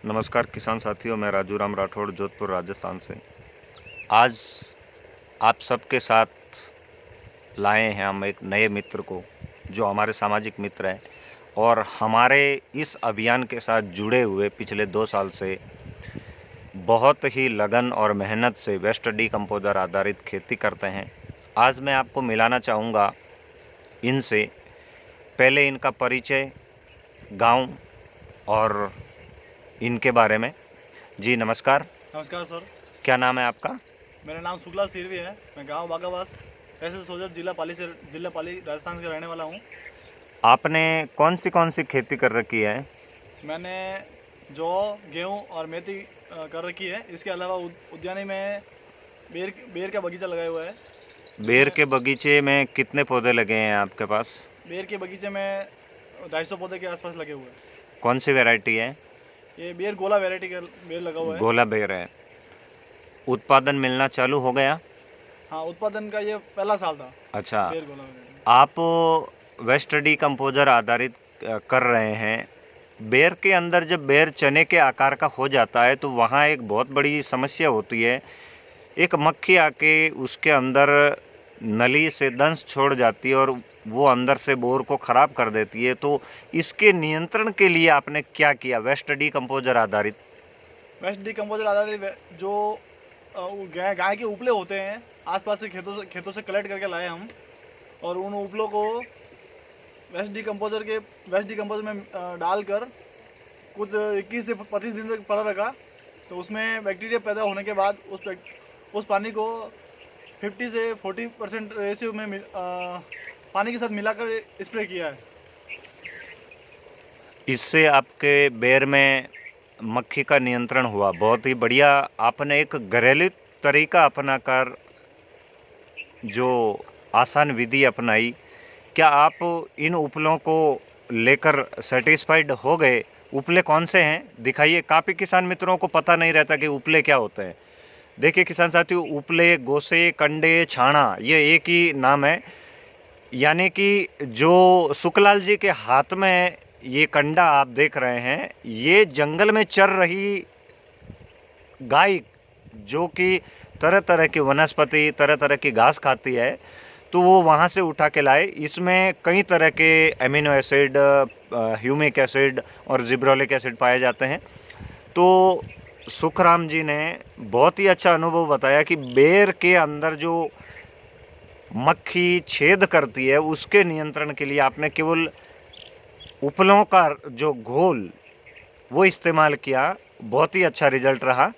नमस्कार किसान साथियों, मैं राजू राम राठौड़ जोधपुर राजस्थान से। आज आप सबके साथ लाए हैं हम एक नए मित्र को, जो हमारे सामाजिक मित्र हैं और हमारे इस अभियान के साथ जुड़े हुए पिछले 2 साल से बहुत ही लगन और मेहनत से वेस्ट डीकम्पोजर आधारित खेती करते हैं। आज मैं आपको मिलाना चाहूँगा इनसे। पहले इनका परिचय, गांव और इनके बारे में। जी नमस्कार। नमस्कार सर, क्या नाम है आपका? मेरा नाम शुक्ला सिरवी है। मैं गांव बागावास, तहसील सोजत, जिला पाली राजस्थान का रहने वाला हूं। आपने कौन सी खेती कर रखी है? मैंने जौ, गेहूं और मेथी कर रखी है। इसके अलावा उद्यानी में बेर का बगीचा लगाया हुआ है। बेर के बगीचे में कितने पौधे लगे हैं आपके पास? बेर के बगीचे में 250 पौधे के आसपास लगे हुए हैं। कौन सी वैरायटी है? ये बेर गोला वैरायटी का बेर लगा हुआ है। गोला बेर है। उत्पादन मिलना चालू हो गया? हाँ, उत्पादन का ये पहला साल था। अच्छा, बेर गोला वैरायटी। आप वेस्ट डीकम्पोजर आधारित कर रहे हैं। बेर के अंदर जब बेर चने के आकार का हो जाता है तो वहाँ एक बहुत बड़ी समस्या होती है। एक मक्खी आके उसके अंदर नली से दंश छोड़ जाती है और वो अंदर से बोर को ख़राब कर देती है। तो इसके नियंत्रण के लिए आपने क्या किया वेस्ट डीकम्पोजर आधारित? वेस्ट डीकम्पोजर आधारित जो गाय के उपले होते हैं, आसपास के खेतों से कलेक्ट करके लाए हम, और उन उपलों को वेस्ट डीकम्पोजर में डालकर कुछ 21 से 25 दिन तक पड़ा रखा। तो उसमें बैक्टीरिया पैदा होने के बाद उस पानी को 50 से 40% रेशियो में पानी के साथ मिलाकर स्प्रे किया है। इससे आपके बेर में मक्खी का नियंत्रण हुआ। बहुत ही बढ़िया। आपने एक घरेलू तरीका अपनाकर जो आसान विधि अपनाई, क्या आप इन उपलों को लेकर सेटिस्फाइड हो गए? उपले कौन से हैं दिखाइए। काफ़ी किसान मित्रों को पता नहीं रहता कि उपले क्या होते हैं। देखिए किसान साथियों, उपले, गोसे, कंडे, छाना, ये एक ही नाम है। यानी कि जो सुखलाल जी के हाथ में ये कंडा आप देख रहे हैं, ये जंगल में चर रही गाय जो कि तरह तरह की वनस्पति, तरह तरह की घास खाती है, तो वो वहाँ से उठा के लाए। इसमें कई तरह के एमिनो एसिड, ह्यूमिक एसिड और जिब्रोलिक एसिड पाए जाते हैं। तो सुखराम जी ने बहुत ही अच्छा अनुभव बताया कि बेर के अंदर जो मक्खी छेद करती है उसके नियंत्रण के लिए आपने केवल उपलों का जो घोल वो इस्तेमाल किया। बहुत ही अच्छा रिजल्ट रहा।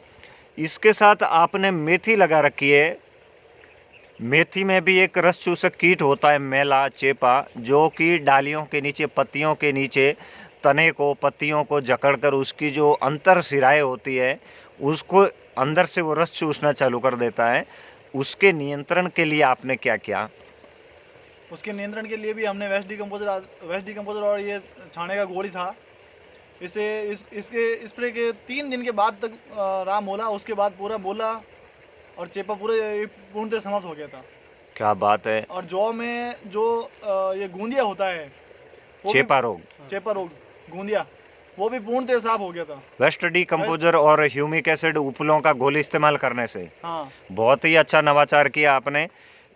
इसके साथ आपने मेथी लगा रखी है। मेथी में भी एक रस चूसक कीट होता है, मैला चेपा, जो कि डालियों के नीचे, पत्तियों के नीचे तने को, पत्तियों को जकड़कर उसकी जो अंतर सिराएं होती है उसको अंदर से वो रस चूसना चालू कर देता है। उसके नियंत्रण के लिए आपने क्या किया? उसके नियंत्रण के लिए भी हमने वेस्ट डीकम्पोजर और ये छाने का गोली था। इसके स्प्रे के 3 दिन के बाद तक राम बोला। उसके बाद पूरा बोला और चेपा पूर्णतः समाप्त हो गया था। क्या बात है। और जौ में जो ये गूंदिया होता है, चेपा रोग, गूंदिया, वो भी पूर्णतः साफ हो गया था वेस्ट डीकम्पोजर और ह्यूमिक एसिड उपलों का घोल इस्तेमाल करने से। हाँ, बहुत ही अच्छा नवाचार किया आपने।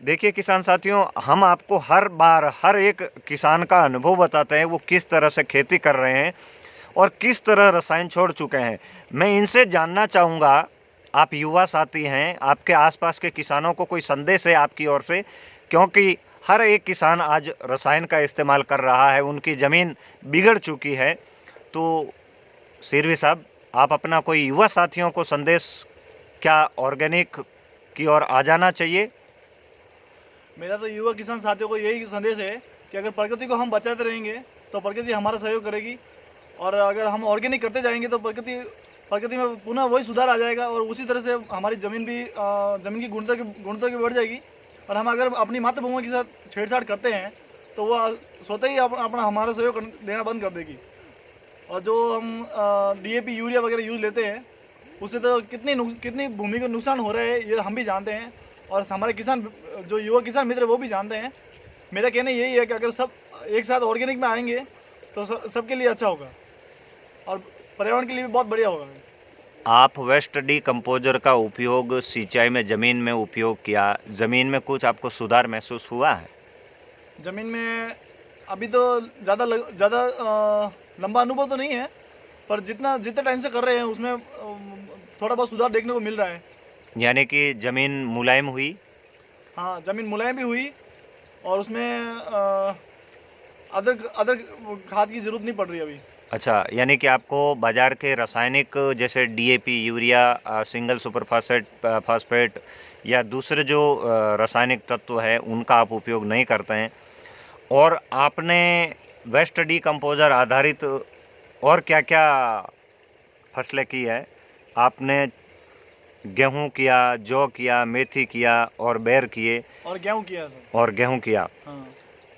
देखिए किसान साथियों, हम आपको हर बार हर एक किसान का अनुभव बताते हैं, वो किस तरह से खेती कर रहे हैं और किस तरह रसायन छोड़ चुके हैं। मैं इनसे जानना चाहूँगा, आप युवा साथी हैं, आपके आसपास के किसानों को कोई संदेश है आपकी ओर से? क्योंकि हर एक किसान आज रसायन का इस्तेमाल कर रहा है, उनकी ज़मीन बिगड़ चुकी है। तो सिरवी साहब, आप अपना कोई युवा साथियों को संदेश, क्या ऑर्गेनिक की ओर आ जाना चाहिए? मेरा तो युवा किसान साथियों को यही संदेश है कि अगर प्रकृति को हम बचाते रहेंगे तो प्रकृति हमारा सहयोग करेगी, और अगर हम ऑर्गेनिक करते जाएंगे तो प्रकृति में पुनः वही सुधार आ जाएगा, और उसी तरह से हमारी ज़मीन की गुणवत्ता की बढ़ जाएगी। और हम अगर अपनी मातृभूमि के साथ छेड़छाड़ करते हैं तो वह स्वतः ही अपना हमारा सहयोग देना बंद कर देगी। और जो हम DAP, यूरिया वगैरह यूज लेते हैं, उससे तो कितनी भूमि को नुकसान हो रहा है ये हम भी जानते हैं, और हमारे जो युवा किसान मित्र वो भी जानते हैं। मेरा कहना यही है कि अगर सब एक साथ ऑर्गेनिक में आएंगे तो सबके लिए अच्छा होगा। और पर्यावरण के लिए भी बहुत बढ़िया होगा। आप वेस्ट डीकम्पोजर का उपयोग सिंचाई में ज़मीन में उपयोग किया, ज़मीन में कुछ आपको सुधार महसूस हुआ है? ज़मीन में अभी तो ज़्यादा लंबा अनुभव तो नहीं है, पर जितने टाइम से कर रहे हैं उसमें थोड़ा बहुत सुधार देखने को मिल रहा है। यानी कि ज़मीन मुलायम हुई? हाँ, ज़मीन मुलायम भी हुई और उसमें अदर खाद की ज़रूरत नहीं पड़ रही अभी। अच्छा, यानी कि आपको बाज़ार के रासायनिक जैसे DAP, urea, single super phosphate या दूसरे जो रासायनिक तत्व है उनका आप उपयोग नहीं करते हैं, और आपने वेस्ट डीकम्पोजर आधारित और क्या-क्या फसलें की है? आपने गेहूँ किया, जौ किया, मेथी किया और बेर किए और गेहूँ किया सर। और गेहूँ किया। हाँ,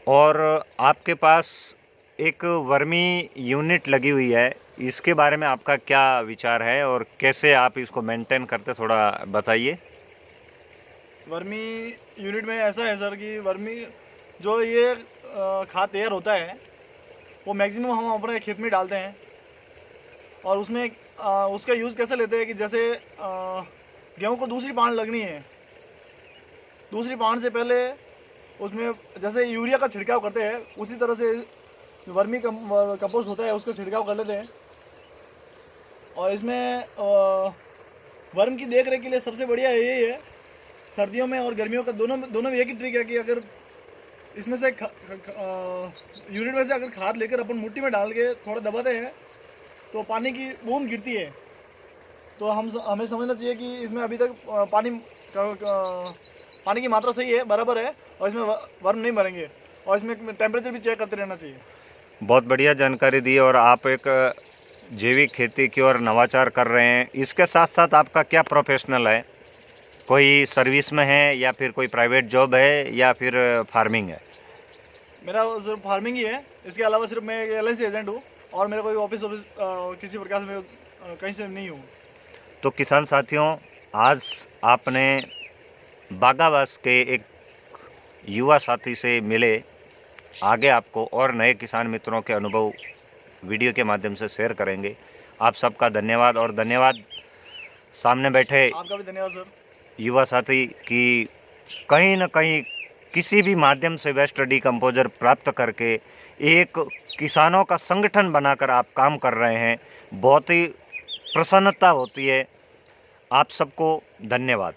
और आपके पास एक वर्मी यूनिट लगी हुई है, इसके बारे में आपका क्या विचार है और कैसे आप इसको मेंटेन करते, थोड़ा बताइए। वर्मी यूनिट में ऐसा है सर कि वर्मी जो ये खाद तैयार होता है वो मैक्सिमम हम अपने खेत में डालते हैं, और उसमें उसका यूज़ कैसे लेते हैं कि जैसे गेहूँ को दूसरी पान लगनी है, दूसरी पान से पहले उसमें जैसे यूरिया का छिड़काव करते हैं उसी तरह से वर्मी कंपोस्ट होता है उसका छिड़काव कर लेते हैं। और इसमें वर्म की देख रेख के लिए सबसे बढ़िया यही है, सर्दियों में और गर्मियों का दोनों में एक ही ट्रिक है कि अगर इसमें से यूनिट में से अगर खाद लेकर अपन मिट्टी में डाल के थोड़ा दबाते हैं तो पानी की बूंद गिरती है। तो हमें समझना चाहिए कि इसमें अभी तक पानी की मात्रा सही है, बराबर है, और इसमें वर्म नहीं मरेंगे, और इसमें टेम्परेचर भी चेक करते रहना चाहिए। बहुत बढ़िया जानकारी दी, और आप एक जैविक खेती की ओर नवाचार कर रहे हैं। इसके साथ साथ आपका क्या प्रोफेशनल है? कोई सर्विस में है या फिर कोई प्राइवेट जॉब है या फिर फार्मिंग है? मेरा सिर्फ फार्मिंग ही है, इसके अलावा सिर्फ मैं एक LIC एजेंट हूँ, और मेरा कोई ऑफिस किसी प्रकार से मैं कहीं से नहीं हूँ। तो किसान साथियों, आज आपने बागाबास के एक युवा साथी से मिले। आगे आपको और नए किसान मित्रों के अनुभव वीडियो के माध्यम से शेयर करेंगे। आप सबका धन्यवाद, और धन्यवाद सामने बैठे आपका भी धन्यवाद सर। युवा साथी की कहीं न कहीं किसी भी माध्यम से वेस्ट डीकम्पोजर प्राप्त करके एक किसानों का संगठन बनाकर आप काम कर रहे हैं। बहुत ही प्रसन्नता होती है। आप सबको धन्यवाद।